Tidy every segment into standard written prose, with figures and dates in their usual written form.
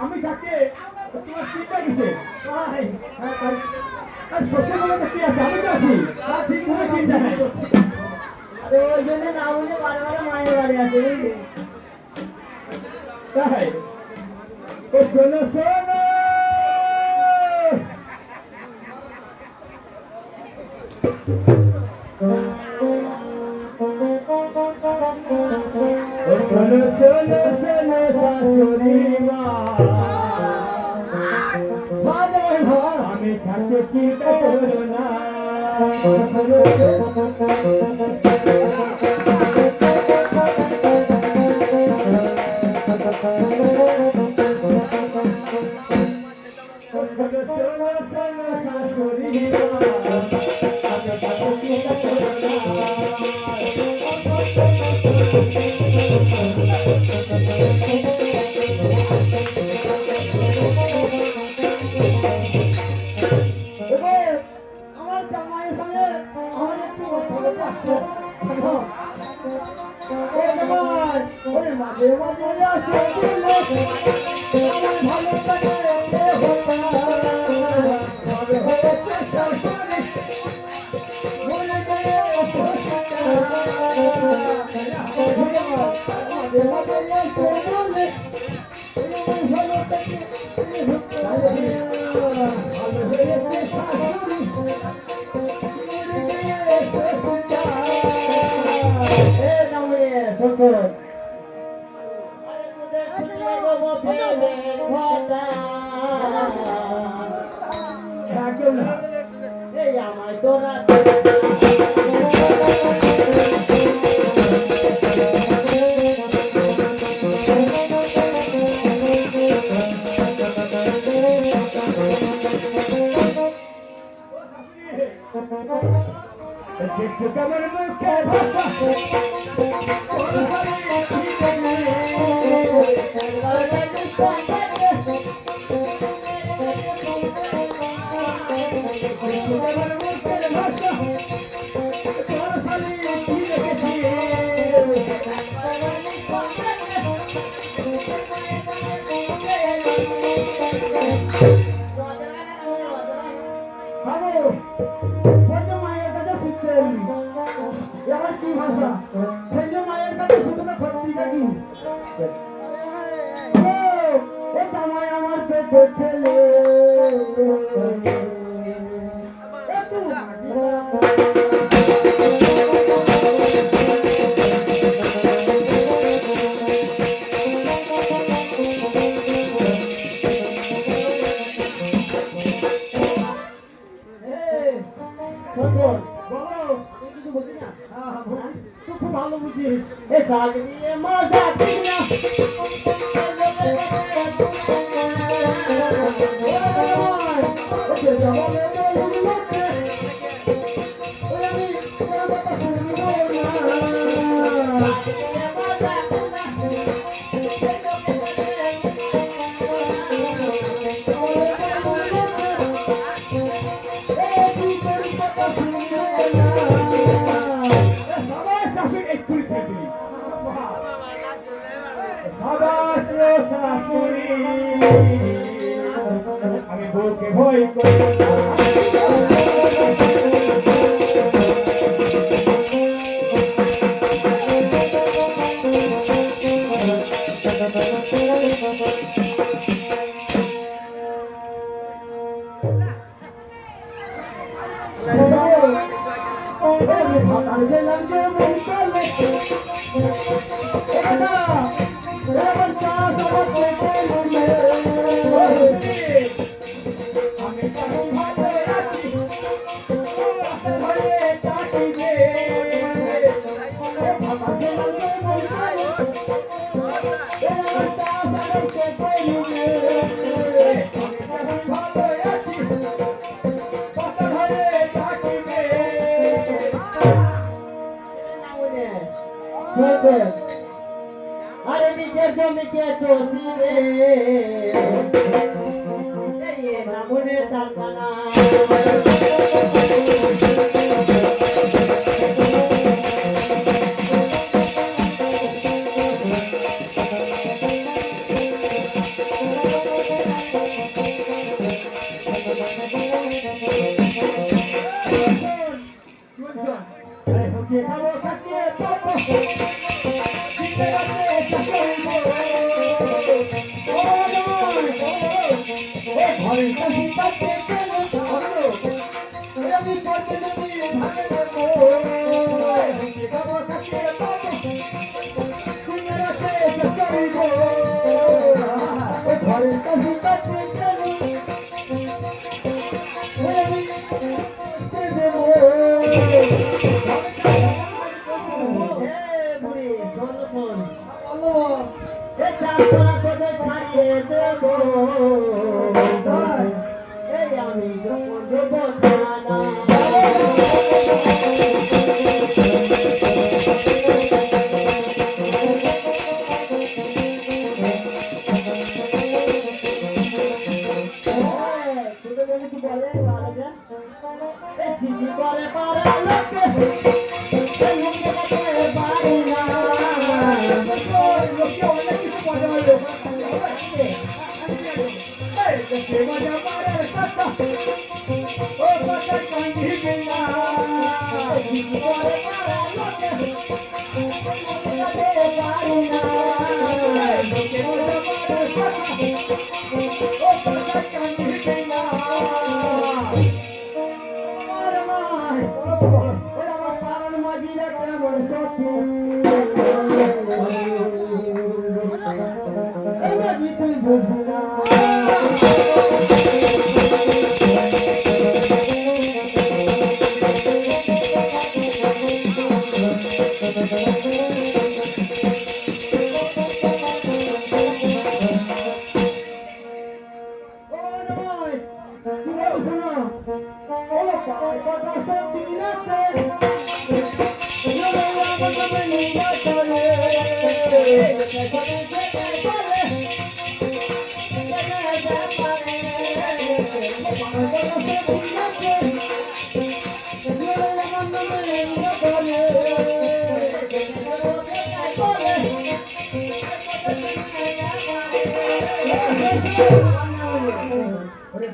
আমি থাকতে তোমার চিন্তা কিসে শ্বশুর বলে কি আছে আমি তো আছি ঠিক কোনো চিন্তা নাই আরে ওই জন্য না বলে বারবার মায়ের বাড়ি আছে বুঝলি তাই ও শোনো শোনো শোনো শোনো শোনো শাশুড়ি মা আমি থাকতে চিন্তা করো না শোনো শোনো শোনো শাশুড়ি আমি কাছে চিন্তা করো আমার জামাইয়ের সঙ্গে আমার একটু কথা বলতে আসছে ওরে মাঝে মাঝে আসে ভালো থাকে আমায় তোরা দেখছো কেমন মুখে ভাষা মায়ের কাছে শিখতেন এবার কি ভাষা ছেলে মায়ের কাছে শুধু না ভর্তিটা কি ও জামাই আমার পেটে ছেলে ভালো বুঝিস এ শাক দিয়ে মজা কিনা আমি বউকে ভয় করি अरे बिके जो बिके चोसी रे ये नमुने तंगना বলে আলাদা এ চিঠি করে পারা লোকে এ মুখে কথা পারি না লোকে অনেক কিছু মজা হলো এই যে মজা পারে কথা ও কথা কান্দি বিনা চিঠি করে পারা লোকে পারি না লোকে মজা পারে কথা ও কথা কান্দি বিনা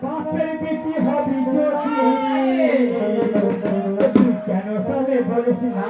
বাপের বেটি হবি যদি কেন সবে বলিস না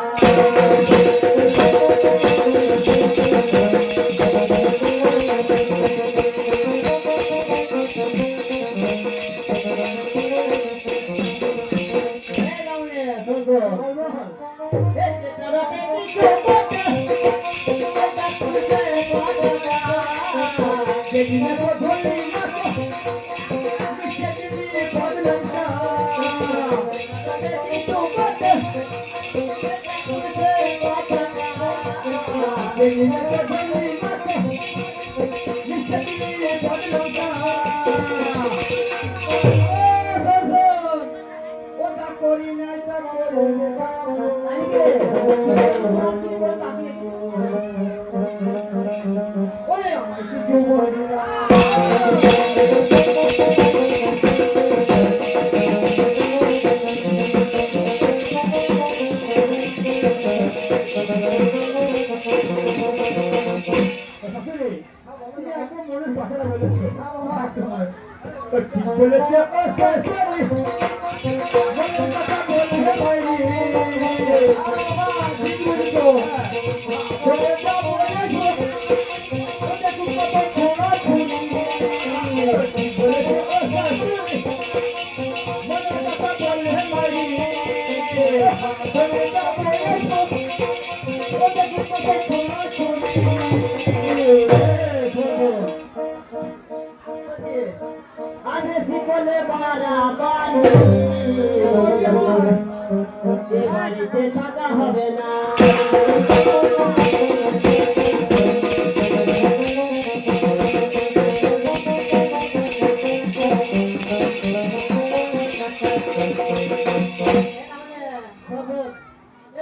থাকা হবে না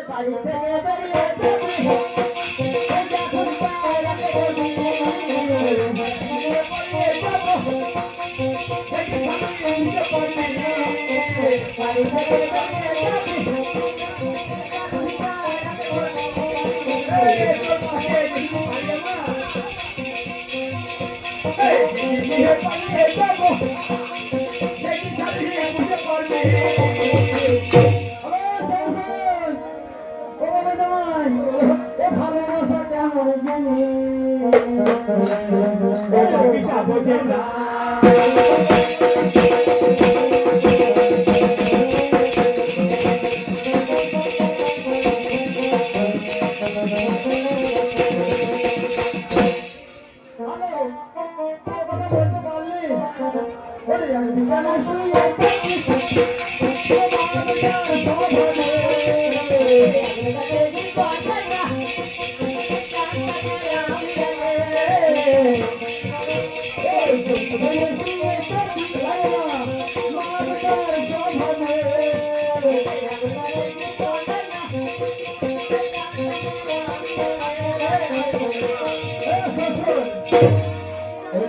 বাড়ি থেকে বেরিয়ে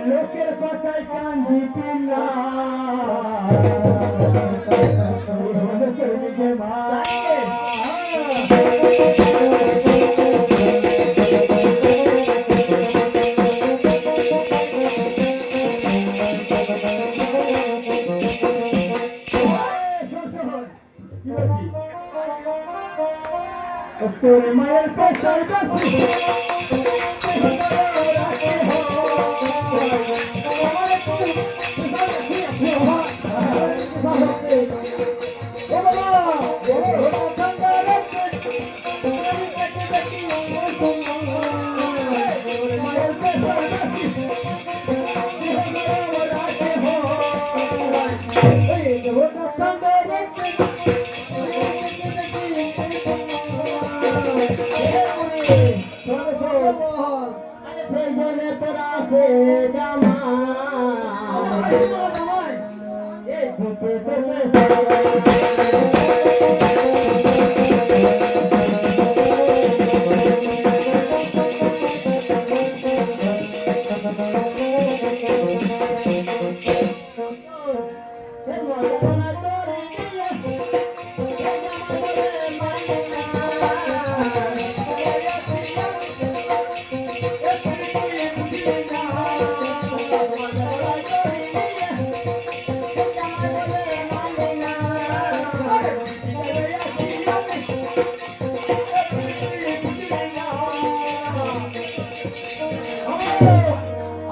লোকের কথা কোথায় কান্দি পিলা তোর মায়ের পেশায় বাসি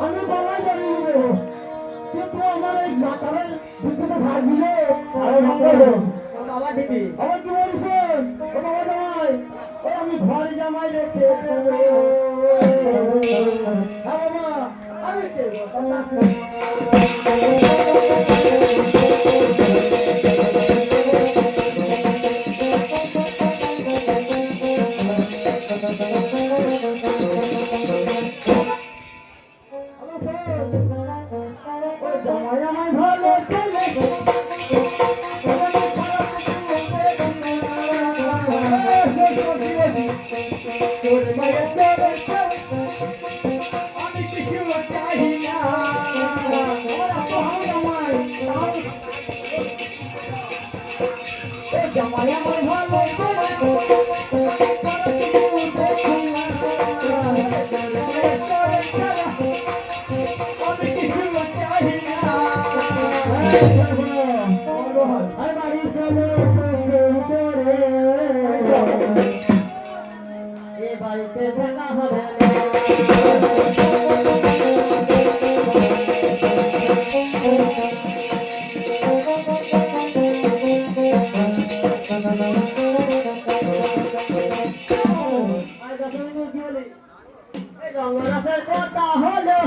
আমি বলাই জানি কিন্তু আমার এই মাতালের দুটো ভাগ দিলে বাবা দিবি আমার কি বলছেন ও বাবা জামাই ও আমি ঘরে জামাই রেখে বাবা আমি কে জামাই আমায় ভালো ছেলে আমি কিছু চাই না জামাই আমায় ভালো আমি কিছু চাই না বাড়ি চলে করে এ বাড়িতে থাকা হবে রঙের কথা হলো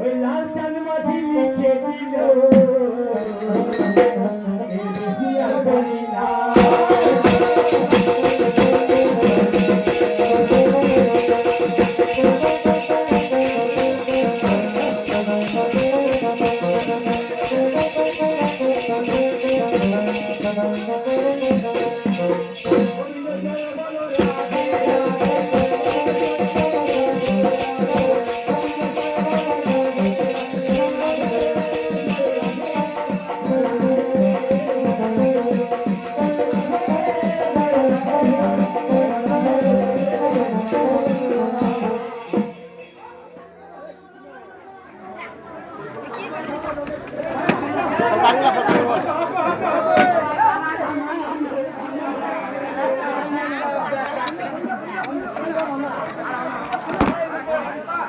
ওই লাল চাঁদ মাঝি লিখে দিল বাংলা কথা বল